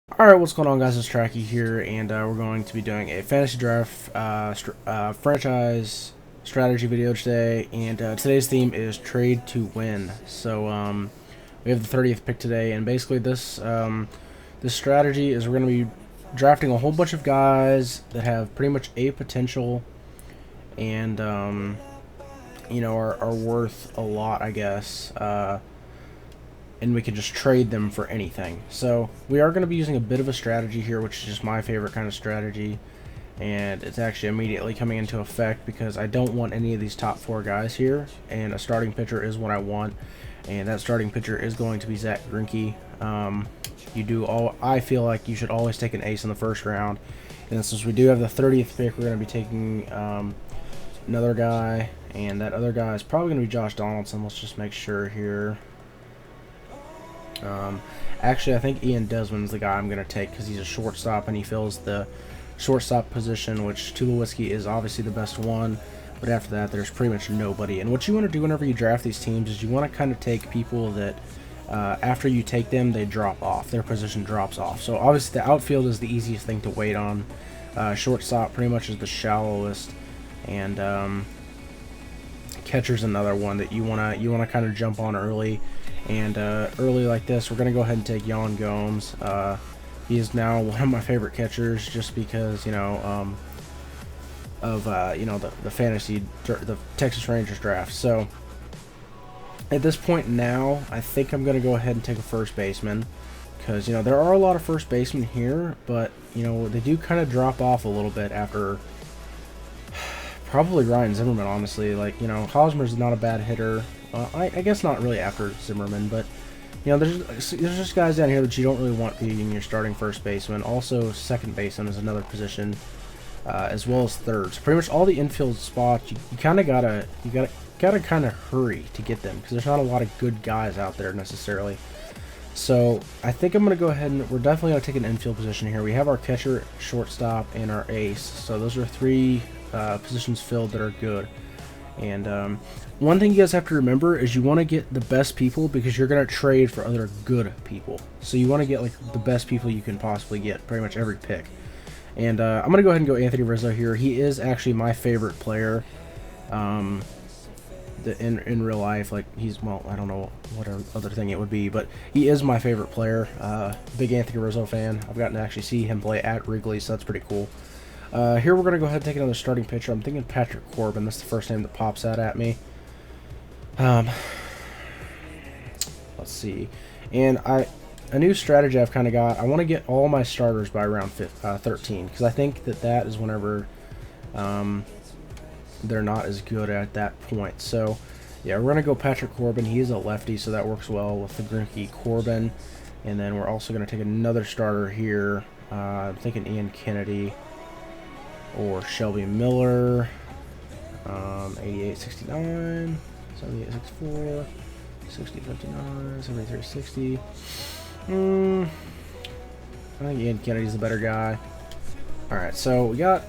Alright, what's going on, guys? It's Tracky here, and we're going to be doing a fantasy draft franchise strategy video today, and today's theme is trade to win. So we have the 30th pick today, and basically this strategy is we're going to be drafting a whole bunch of guys that have pretty much a potential and are worth a lot, I guess. And we can just trade them for anything. So we are going to be using a bit of a strategy here, which is just my favorite kind of strategy, and it's actually immediately coming into effect because I don't want any of these top 4 guys here, and a starting pitcher is what I want, and that starting pitcher is going to be Zach Greinke. I feel like you should always take an ace in the first round, and since we do have the 30th pick, we're going to be taking another guy, and that other guy is probably going to be Josh Donaldson. Let's just make sure here. Actually, I think Ian Desmond's the guy I'm going to take because he's a shortstop and he fills the shortstop position, which Tulowitzki is obviously the best one, but after that there's pretty much nobody. And what you want to do whenever you draft these teams is you want to kind of take people that after you take them, they drop off, their position drops off. So obviously the outfield is the easiest thing to wait on. Shortstop pretty much is the shallowest, and catcher's another one that you wanna kind of jump on early. And early like this, we're going to go ahead and take Yan Gomes. He is now one of my favorite catchers just because, of the Texas Rangers draft. So at this point now, I think I'm going to go ahead and take a first baseman because, there are a lot of first basemen here, but, they do kind of drop off a little bit after probably Ryan Zimmerman, honestly. Like, Hosmer's not a bad hitter. I guess not really after Zimmerman, but there's just guys down here that you don't really want being your starting first baseman. Also, second baseman is another position, as well as third. So pretty much all the infield spots, you kind of gotta kind of hurry to get them because there's not a lot of good guys out there necessarily. So I think I'm gonna go ahead and we're definitely gonna take an infield position here. We have our catcher, shortstop, and our ace. So those are 3 positions filled that are good. And one thing you guys have to remember is you want to get the best people because you're going to trade for other good people. So you want to get like the best people you can possibly get pretty much every pick. And I'm going to go ahead and go Anthony Rizzo here. He is actually my favorite player in real life. Like I don't know what other thing it would be, but he is my favorite player. Big Anthony Rizzo fan. I've gotten to actually see him play at Wrigley, so that's pretty cool. Here we're going to go ahead and take another starting pitcher. I'm thinking Patrick Corbin. That's the first name that pops out at me. Let's see. And a new strategy I've kind of got, I want to get all my starters by round 13 because I think that is whenever they're not as good at that point. So, yeah, we're going to go Patrick Corbin. He is a lefty, so that works well with the Greinke Corbin. And then we're also going to take another starter here. I'm thinking Ian Kennedy or Shelby Miller, 88-69, 78-64, 60-59, 73-60. I think Ian Kennedy's the better guy. Alright, so we got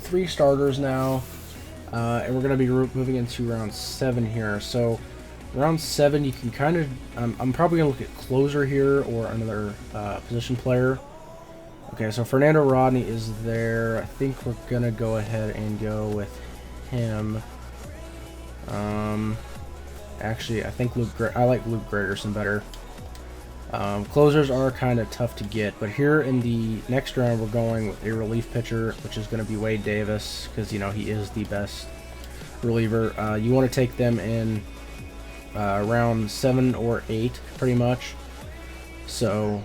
3 starters now, and we're going to be moving into round 7 here. So round 7, you can kind of, I'm probably going to look at closer here or another position player. Okay, so Fernando Rodney is there. I think we're going to go ahead and go with him. Actually, I think I like Luke Gregerson better. Closers are kind of tough to get, but here in the next round, we're going with a relief pitcher, which is going to be Wade Davis, because, he is the best reliever. You want to take them in round 7 or 8, pretty much. So,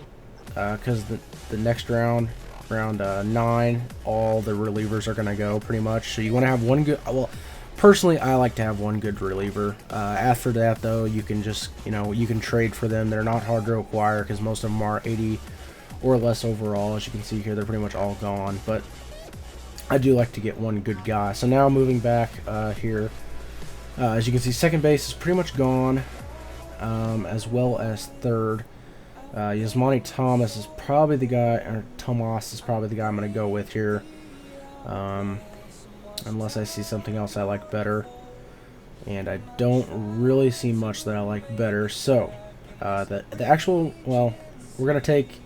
because the next round 9, all the relievers are going to go pretty much. So you want to have one good, well, personally, I like to have one good reliever. After that, though, you can just, you can trade for them. They're not hard to acquire because most of them are 80 or less overall. As you can see here, they're pretty much all gone. But I do like to get one good guy. So now moving back here, as you can see, second base is pretty much gone, as well as third. Yasmani Thomas is probably the guy, or Tomas is probably the guy I'm going to go with here. Unless I see something else I like better. And I don't really see much that I like better. So, the actual, well, we're going to take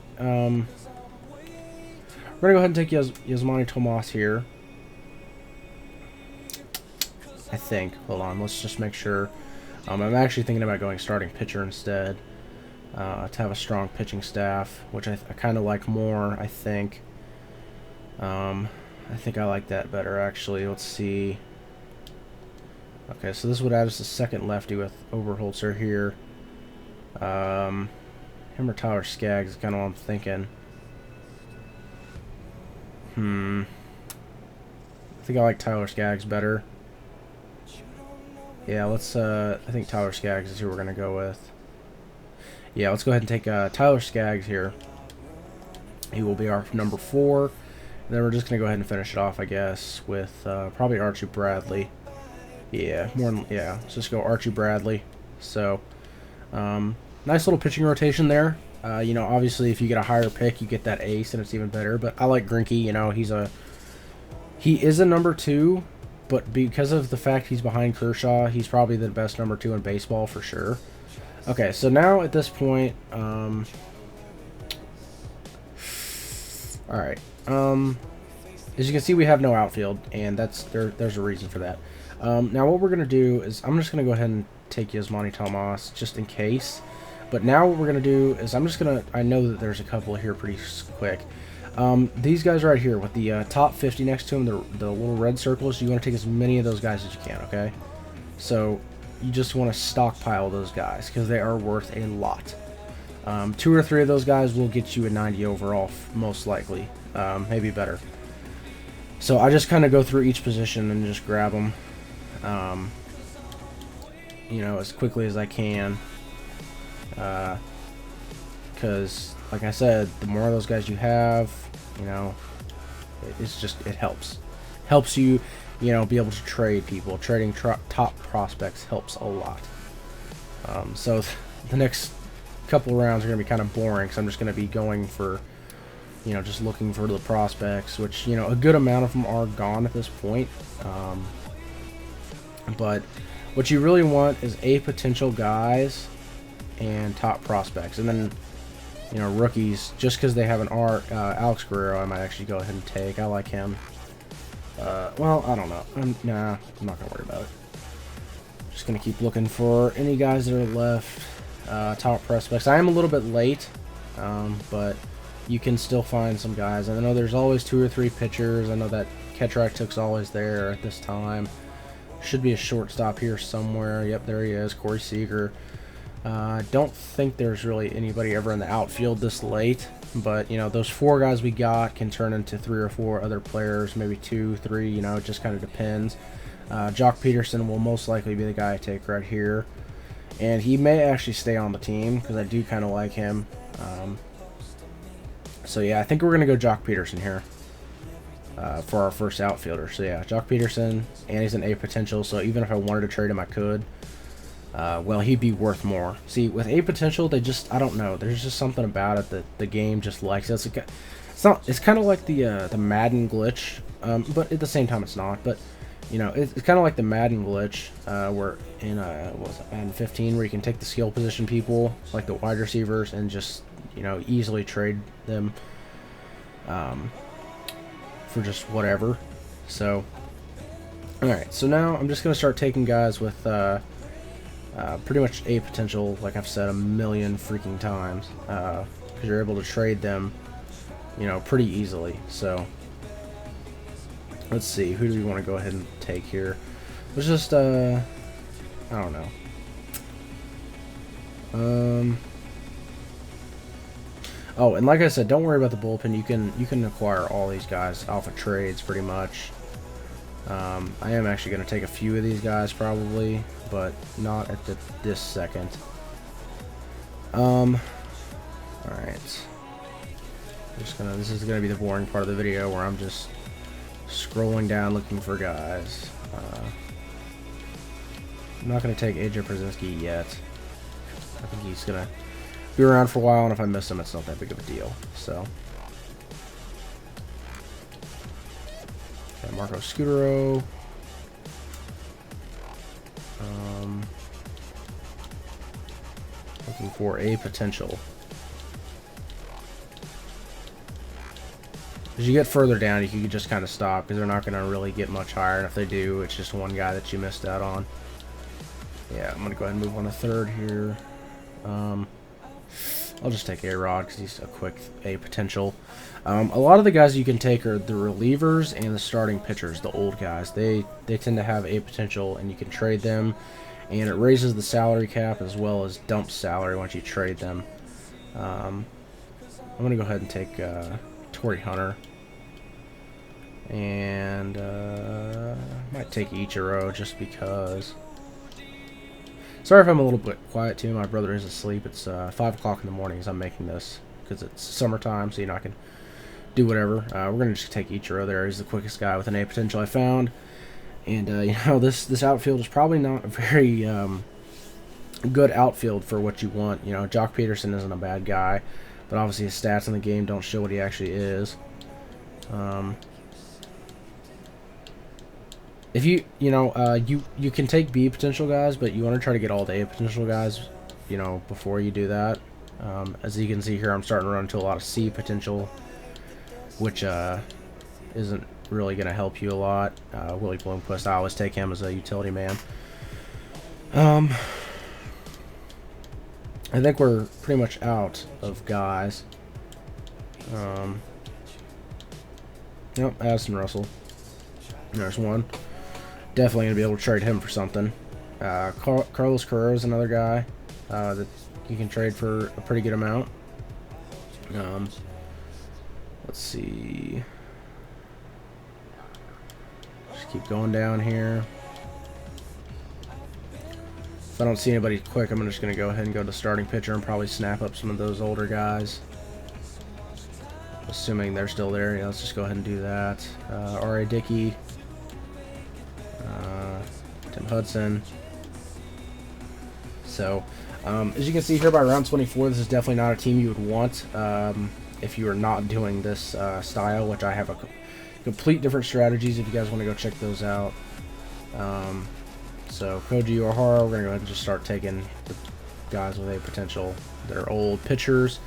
We're going to go ahead and take Yasmani Tomas here. I think. Hold on. Let's just make sure. I'm actually thinking about going starting pitcher instead. To have a strong pitching staff, which I kind of like more, I think. I think I like that better, actually. Let's see. Okay, so this would add us a second lefty with Oberholzer here. Him or Tyler Skaggs is kind of what I'm thinking. I think I like Tyler Skaggs better. Yeah, let's, I think Tyler Skaggs is who we're going to go with. Yeah, let's go ahead and take Tyler Skaggs here. He will be our number 4. And then we're just going to go ahead and finish it off, I guess, with probably Archie Bradley. Yeah, let's just go Archie Bradley. So, nice little pitching rotation there. You know, obviously, if you get a higher pick, you get that ace, and it's even better. But I like Greinke. You know, he is a number 2, but because of the fact he's behind Kershaw, he's probably the best number 2 in baseball for sure. Okay, so now at this point, all right. As you can see, we have no outfield, and there's a reason for that. Now what we're gonna do is I'm just gonna go ahead and take Yasmani Tomas just in case. But now what we're going to do is I know that there's a couple here pretty quick. These guys right here with the top 50 next to them, the little red circles, you want to take as many of those guys as you can, okay? So you just want to stockpile those guys because they are worth a lot. 2 or 3 of those guys will get you a 90 overall, most likely, maybe better. So I just kind of go through each position and just grab them, you know, as quickly as I can. Because, like I said, the more of those guys you have, you know, it helps you, you know, be able to trade people. Trading top prospects helps a lot. So the next couple rounds are going to be kind of boring because I'm just going to be going for, you know, just looking for the prospects, which, you know, a good amount of them are gone at this point. But what you really want is A, potential guys and top prospects, and then, you know, rookies, just because they have an Alex Guerrero, I might actually go ahead and take. I like him. Well, I don't know. Nah, I'm not gonna worry about it. Just gonna keep looking for any guys that are left, top prospects. I am a little bit late, but you can still find some guys. And I know there's always 2 or 3 pitchers. I know that Ketrak always there at this time. Should be a shortstop here somewhere. Yep, there he is, Corey Seager. I don't think there's really anybody ever in the outfield this late, but, you know, those 4 guys we got can turn into 3 or 4 other players, maybe 2, 3, you know, it just kind of depends. Jock Peterson will most likely be the guy I take right here, and he may actually stay on the team because I do kind of like him. So yeah, I think we're going to go Jock Peterson here for our first outfielder. So yeah, Jock Peterson, and he's an A potential, so even if I wanted to trade him, I could. Well, he'd be worth more. See, with A potential, I don't know. There's just something about it that the game just likes. It's kind of like the Madden glitch, but at the same time, it's not. But, you know, it's kind of like the Madden glitch, where in what was it, Madden 15, where you can take the skill position people, like the wide receivers, and just, you know, easily trade them for just whatever. So, all right. So now I'm just gonna start taking guys with pretty much A potential, like I've said a million freaking times, because you're able to trade them, you know, pretty easily. So let's see, who do we want to go ahead and take here? Let's just I don't know. Oh, and like I said, don't worry about the bullpen. You can acquire all these guys off of trades pretty much. I am actually going to take a few of these guys probably, but not at this second. Alright. This is gonna be the boring part of the video where I'm just scrolling down looking for guys. I'm not gonna take AJ Przinsky yet. I think he's gonna be around for a while, and if I miss him, it's not that big of a deal. So, okay, Marco Scutaro. Looking for A potential. As you get further down, you can just kind of stop because they're not going to really get much higher. And if they do, it's just one guy that you missed out on. Yeah, I'm going to go ahead and move on to third here. I'll just take A-Rod because he's a quick A potential. A lot of the guys you can take are the relievers and the starting pitchers, the old guys. They tend to have A potential, and you can trade them. And it raises the salary cap as well as dumps salary once you trade them. I'm going to go ahead and take Torrey Hunter. And might take Ichiro just because. Sorry if I'm a little bit quiet too. My brother is asleep. It's 5 o'clock in the morning as I'm making this because it's summertime, so you know I can do whatever. We're gonna just take Ichiro there. He's the quickest guy with an A potential I found, and you know this outfield is probably not a very good outfield for what you want. You know, Jock Peterson isn't a bad guy, but obviously his stats in the game don't show what he actually is. If you can take B potential guys, but you want to try to get all the A potential guys, you know, before you do that. As you can see here, I'm starting to run into a lot of C potential, which isn't really going to help you a lot. Willie Bloomquist, I always take him as a utility man. I think we're pretty much out of guys. Nope, Addison Russell. There's one. Definitely going to be able to trade him for something. Carlos Correa is another guy that you can trade for a pretty good amount. Let's see. Just keep going down here. If I don't see anybody quick, I'm just going to go ahead and go to starting pitcher and probably snap up some of those older guys. Assuming they're still there. Yeah, let's just go ahead and do that. R.A. Dickey. Tim Hudson. So, as you can see here by round 24, this is definitely not a team you would want if you are not doing this style, which I have a complete different strategies if you guys want to go check those out. So, Koji Ohara, we're going to go ahead and just start taking the guys with a potential. They're old pitchers,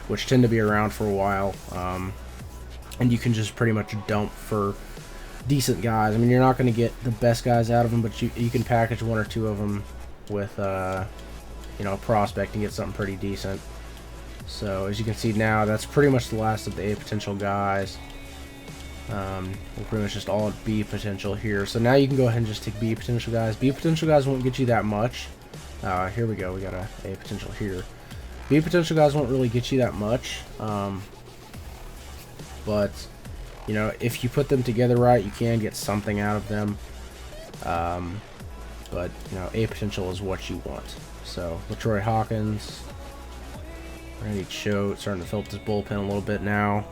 which tend to be around for a while, and you can just pretty much dump for decent guys. I mean, you're not going to get the best guys out of them, but you can package one or two of them with you know, a prospect and get something pretty decent. So as you can see now, that's pretty much the last of the A potential guys. We're pretty much just all at B potential here. So now you can go ahead and just take B potential guys. B potential guys won't get you that much. Here we go. We got a potential here. B potential guys won't really get you that much. But you know, if you put them together right, you can get something out of them. But, you know, A potential is what you want. So, LaTroy Hawkins, Randy Choate, starting to fill up this bullpen a little bit now.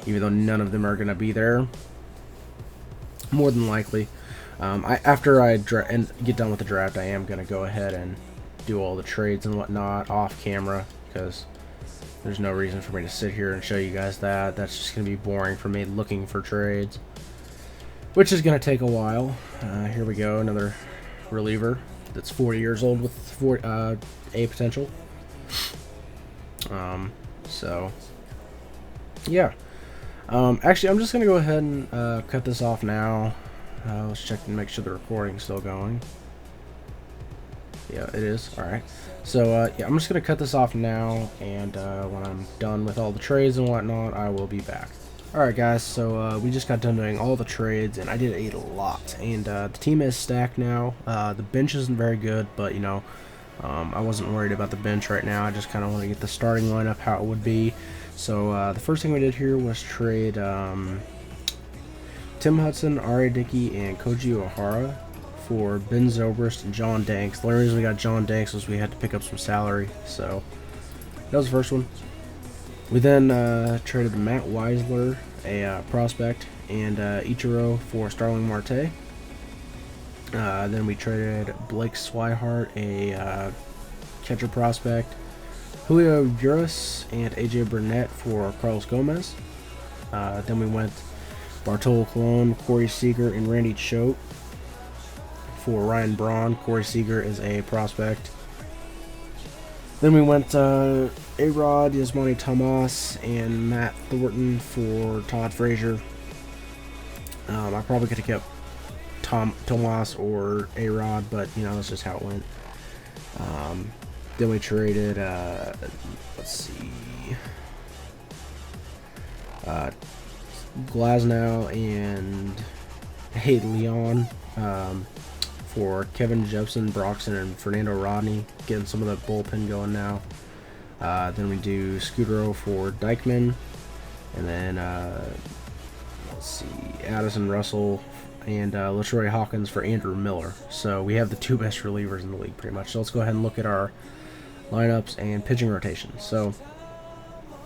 Even though none of them are going to be there. More than likely. After I get done with the draft, I am going to go ahead and do all the trades and whatnot off camera. Because there's no reason for me to sit here and show you guys that. That's just going to be boring for me looking for trades, which is going to take a while. Here we go, another reliever that's 40 years old with A potential. So, yeah. Actually, I'm just going to go ahead and cut this off now. Let's check and make sure the recording's still going. Yeah, it is. Alright. So, yeah, I'm just going to cut this off now, and when I'm done with all the trades and whatnot, I will be back. Alright, guys, so we just got done doing all the trades, and I did a lot, and the team is stacked now. The bench isn't very good, but, you know, I wasn't worried about the bench right now. I just kind of want to get the starting lineup how it would be. So, the first thing we did here was trade Tim Hudson, R.A. Dickey, and Koji Ohara for Ben Zobrist and John Danks. The only reason we got John Danks was we had to pick up some salary, so that was the first one. We then traded Matt Weisler, a prospect, and Ichiro for Starling Marte. Then we traded Blake Swihart, a catcher prospect, Julio Urias, and AJ Burnett for Carlos Gomez. Then we went Bartolo Colon, Corey Seager, and Randy Choate for Ryan Braun. Corey Seager is a prospect. Then we went A-Rod, Yasmani Tomas, and Matt Thornton for Todd Frazier. I probably could have kept Tomas or A-Rod, but you know, that's just how it went. Then we traded, let's see, Glasnow and Leon for Kevin Jepson, Broxton, and Fernando Rodney, getting some of the bullpen going now. Then we do Scudero for Dykeman, and then let's see, Addison Russell and LaTroy Hawkins for Andrew Miller. So we have the two best relievers in the league pretty much. So let's go ahead and look at our lineups and pitching rotation. So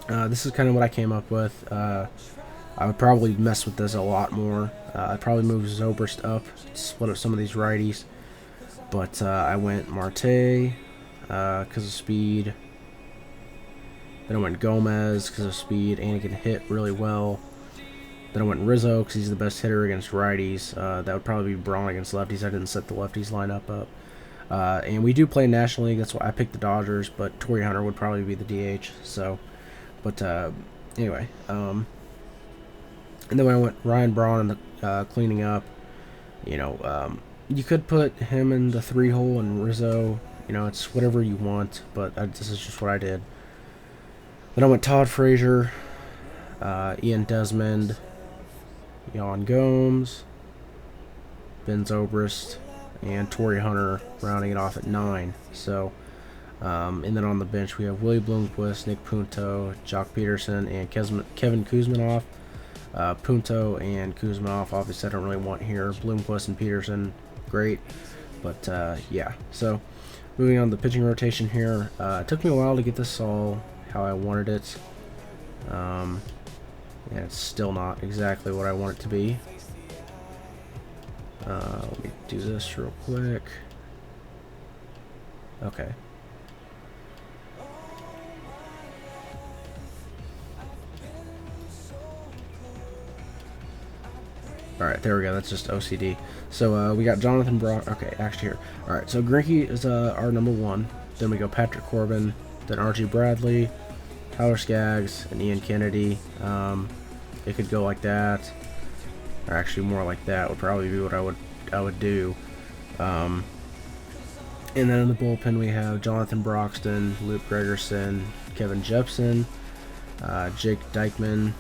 this is kind of what I came up with. I would probably mess with this a lot more. I'd probably move Zobrist up, split up some of these righties. But I went Marte because of speed. Then I went Gomez because of speed and he can hit really well. Then I went Rizzo because he's the best hitter against righties. That would probably be Braun against lefties. I didn't set the lefties lineup up. And we do play National League. That's why I picked the Dodgers, but Torrey Hunter would probably be the DH. So, but anyway. And then when I went Ryan Braun in the cleaning up, you know, you could put him in the 3-hole and Rizzo. You know, it's whatever you want, but this is just what I did. Then I went Todd Frazier, Ian Desmond, Jan Gomes, Ben Zobrist, and Torrey Hunter rounding it off at 9. So, and then on the bench we have Willie Bloomquist, Nick Punto, Jock Peterson, and Kevin Kuzminoff. Punto and Kuzminoff, obviously I don't really want here. Bloomquist and Peterson, great. But yeah, so moving on to the pitching rotation here. It took me a while to get this all how I wanted it. And it's still not exactly what I want it to be. Let me do this real quick. Okay. Alright, there we go. That's just OCD. So we got Jonathan Brock. Okay, actually here. Alright, so Greinke is our number 1. Then we go Patrick Corbin. Then Archie Bradley, Tyler Skaggs, and Ian Kennedy. It could go like that, or actually more like that would probably be what I would do. And then in the bullpen we have Jonathan Broxton, Luke Gregerson, Kevin Jepson, Jake Dykeman,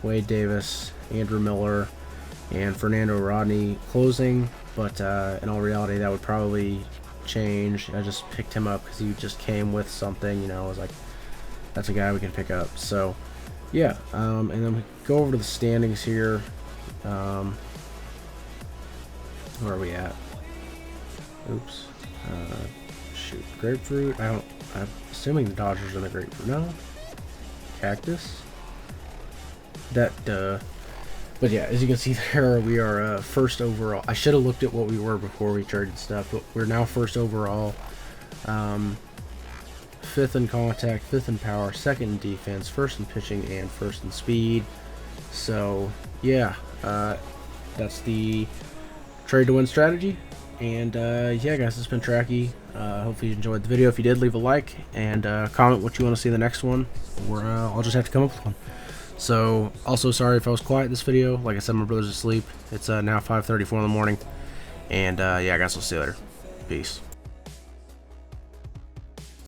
Wade Davis, Andrew Miller, and Fernando Rodney closing. But in all reality, that would probably change. I just picked him up because he just came with something, you know. I was like, that's a guy we can pick up. So yeah, and then we go over to the standings here. Where are we at? Oops. Shoot, grapefruit. I'm assuming the Dodgers are in the grapefruit. No, cactus. But yeah, as you can see there, we are first overall. I should have looked at what we were before we traded stuff, but we're now first overall. 5th in contact, 5th in power, 2nd in defense, 1st in pitching, and 1st in speed. So yeah, that's the trade to win strategy. And yeah, guys, it's been Tracky. Hopefully you enjoyed the video. If you did, leave a like and comment what you want to see in the next one, or I'll just have to come up with one. So, also sorry if I was quiet this video. Like I said, my brother's asleep. It's now 5:34 in the morning. And yeah, guys, I'll see you later. Peace.